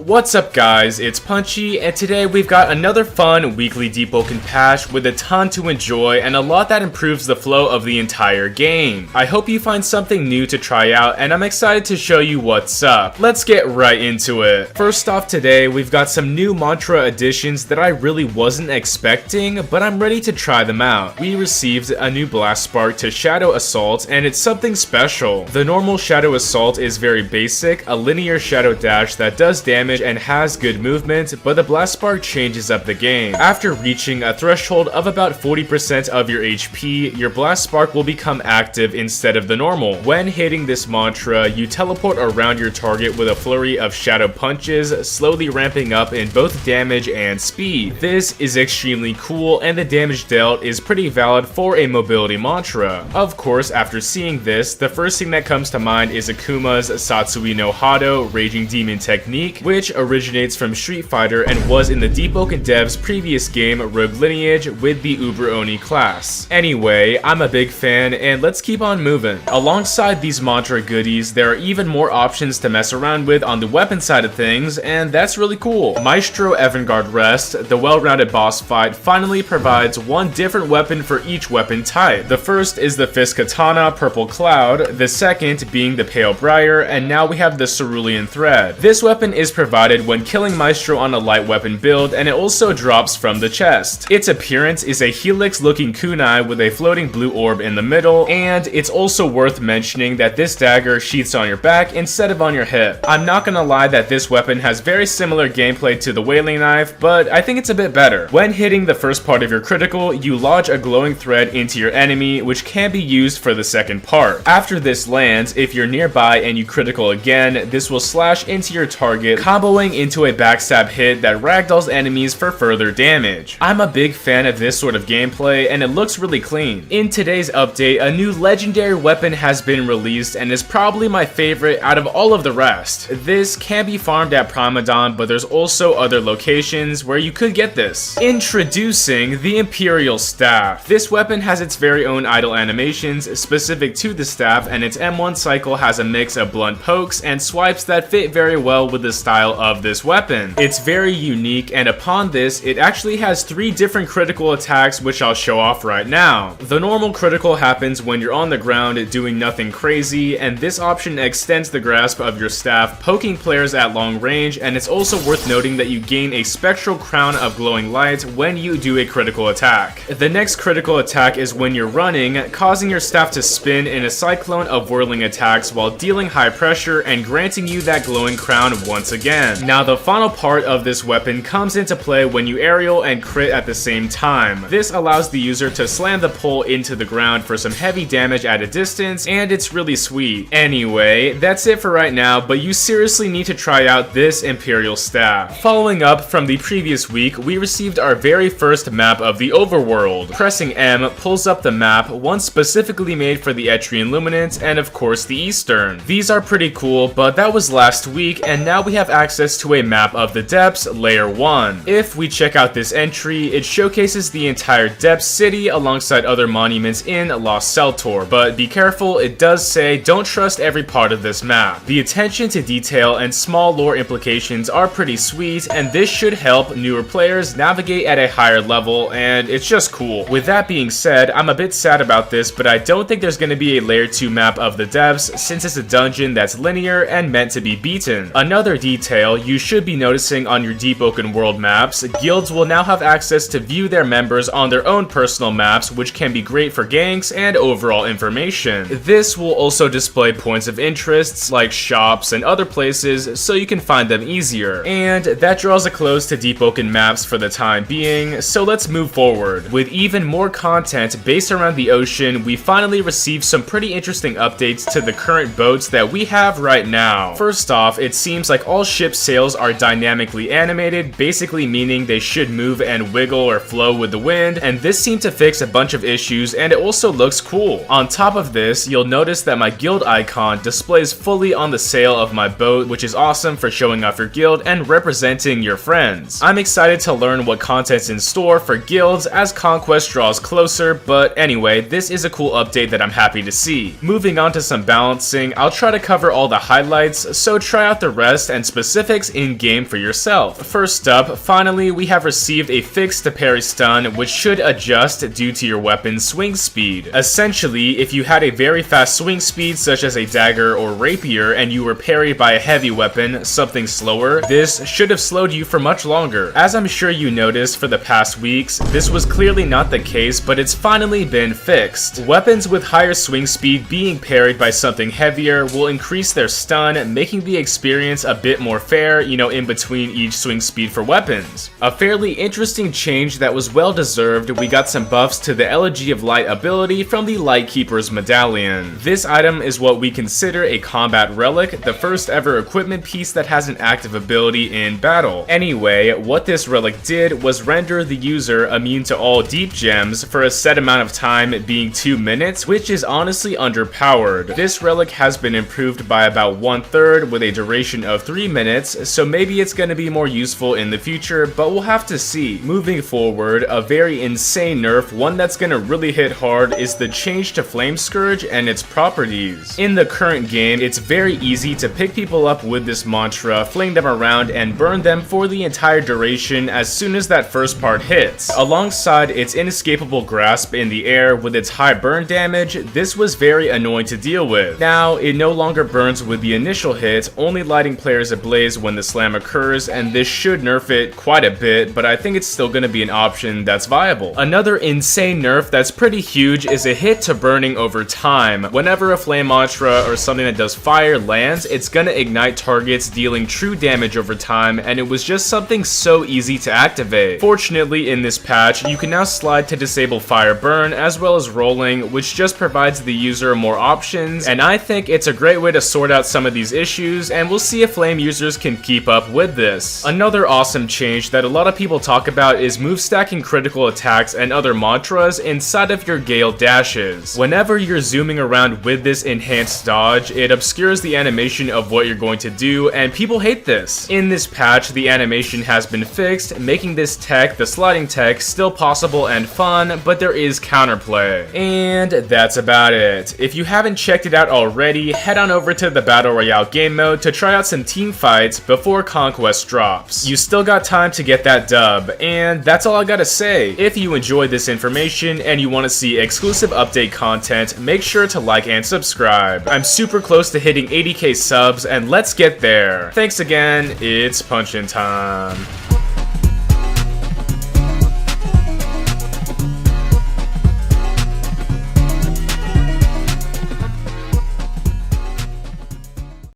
What's up guys, it's Punchy, and today we've got another fun weekly Deepwoken patch with a ton to enjoy and a lot that improves the flow of the entire game. I hope you find something new to try out, and I'm excited to show you what's up. Let's get right into it. First off, today we've got some new mantra additions that I really wasn't expecting, but I'm ready to try them out. We received a new blast spark to Shadow Assault, and it's something special. The normal Shadow Assault is very basic, a linear shadow dash that does damage and has good movement, but the blast spark changes up the game. After reaching a threshold of about 40% of your HP, your blast spark will become active instead of the normal. When hitting this mantra, you teleport around your target with a flurry of shadow punches, slowly ramping up in both damage and speed. This is extremely cool, and the damage dealt is pretty valid for a mobility mantra. Of course, after seeing this, the first thing that comes to mind is Akuma's Satsui no Hado Raging Demon technique, which originates from Street Fighter and was in the Deepwoken devs' previous game Rogue Lineage with the Uber Oni class. Anyway, I'm a big fan, and let's keep on moving. Alongside these mantra goodies, there are even more options to mess around with on the weapon side of things, and that's really cool. Maestro Evangard Rest, the well-rounded boss fight, finally provides one different weapon for each weapon type. The first is the Fist Katana Purple Cloud, the second being the Pale Briar, and now we have the Cerulean Thread. This weapon is provided when killing Maestro on a light weapon build, and it also drops from the chest. Its appearance is a helix-looking kunai with a floating blue orb in the middle, and it's also worth mentioning that this dagger sheaths on your back instead of on your hip. I'm not gonna lie that this weapon has very similar gameplay to the whaling knife, but I think it's a bit better. When hitting the first part of your critical, you lodge a glowing thread into your enemy, which can be used for the second part. After this lands, if you're nearby and you critical again, this will slash into your target, comboing into a backstab hit that ragdolls enemies for further damage. I'm a big fan of this sort of gameplay, and it looks really clean. In today's update, a new legendary weapon has been released and is probably my favorite out of all of the rest. This can be farmed at Primadon, but there's also other locations where you could get this. Introducing the Imperial Staff. This weapon has its very own idle animations specific to the staff, and its M1 cycle has a mix of blunt pokes and swipes that fit very well with the style of this weapon. It's very unique, and upon this, it actually has 3 different critical attacks, which I'll show off right now. The normal critical happens when you're on the ground doing nothing crazy, and this option extends the grasp of your staff, poking players at long range, and it's also worth noting that you gain a spectral crown of glowing light when you do a critical attack. The next critical attack is when you're running, causing your staff to spin in a cyclone of whirling attacks while dealing high pressure and granting you that glowing crown once again. Now, the final part of this weapon comes into play when you aerial and crit at the same time. This allows the user to slam the pole into the ground for some heavy damage at a distance, and it's really sweet. Anyway, that's it for right now, but you seriously need to try out this Imperial Staff. Following up from the previous week, we received our very first map of the overworld. Pressing M pulls up the map, one specifically made for the Etrian Luminant, and of course the Eastern. These are pretty cool, but that was last week, and now we have access to a map of the Depths, Layer 1. If we check out this entry, it showcases the entire Depths city alongside other monuments in Lost Seltor, but be careful, it does say don't trust every part of this map. The attention to detail and small lore implications are pretty sweet, and this should help newer players navigate at a higher level, and it's just cool. With that being said, I'm a bit sad about this, but I don't think there's going to be a Layer 2 map of the Depths, since it's a dungeon that's linear and meant to be beaten. Another detail you should be noticing on your Deepwoken world maps, guilds will now have access to view their members on their own personal maps, which can be great for ganks and overall information. This will also display points of interests like shops and other places, so you can find them easier. And that draws a close to Deepwoken maps for the time being, so let's move forward. With even more content based around the ocean, we finally received some pretty interesting updates to the current boats that we have right now. First off, it seems like all ship sails are dynamically animated, basically meaning they should move and wiggle or flow with the wind, and this seemed to fix a bunch of issues, and it also looks cool. On top of this, you'll notice that my guild icon displays fully on the sail of my boat, which is awesome for showing off your guild and representing your friends. I'm excited to learn what content's in store for guilds as Conquest draws closer, but anyway, this is a cool update that I'm happy to see. Moving on to some balancing, I'll try to cover all the highlights, so try out the rest, and specifically specifics in-game for yourself. First up, finally, we have received a fix to parry stun, which should adjust due to your weapon's swing speed. Essentially, if you had a very fast swing speed, such as a dagger or rapier, and you were parried by a heavy weapon, something slower, this should have slowed you for much longer. As I'm sure you noticed for the past weeks, this was clearly not the case, but it's finally been fixed. Weapons with higher swing speed being parried by something heavier will increase their stun, making the experience a bit more fair, in between each swing speed for weapons. A fairly interesting change that was well deserved, we got some buffs to the Elegy of Light ability from the Lightkeeper's Medallion. This item is what we consider a combat relic, the first ever equipment piece that has an active ability in battle. Anyway, what this relic did was render the user immune to all deep gems for a set amount of time, being 2 minutes, which is honestly underpowered. This relic has been improved by about 1/3 with a duration of 3 minutes, so maybe it's going to be more useful in the future, but we'll have to see. Moving forward, a very insane nerf, one that's going to really hit hard, is the change to Flame Scourge and its properties. In the current game, it's very easy to pick people up with this mantra, fling them around, and burn them for the entire duration as soon as that first part hits. Alongside its inescapable grasp in the air with its high burn damage, this was very annoying to deal with. Now, it no longer burns with the initial hit, only lighting players ablaze when the slam occurs, and this should nerf it quite a bit, but I think it's still going to be an option that's viable. Another insane nerf that's pretty huge is a hit to burning over time. Whenever a flame mantra or something that does fire lands, it's going to ignite targets, dealing true damage over time, and it was just something so easy to activate. Fortunately, in this patch, you can now slide to disable fire burn as well as rolling, which just provides the user more options, and I think it's a great way to sort out some of these issues, and we'll see if flame users can keep up with this. Another awesome change that a lot of people talk about is move stacking critical attacks and other mantras inside of your Gale dashes. Whenever you're zooming around with this enhanced dodge, it obscures the animation of what you're going to do, and people hate this. In this patch, the animation has been fixed, making this tech, the sliding tech, still possible and fun, but there is counterplay. And that's about it. If you haven't checked it out already, head on over to the Battle Royale game mode to try out some team fights before Conquest drops. You still got time to get that dub, and that's all I gotta say. If you enjoyed this information and you want to see exclusive update content, make sure to like and subscribe. I'm super close to hitting 80k subs, and let's get there. Thanks again, it's punchin' time.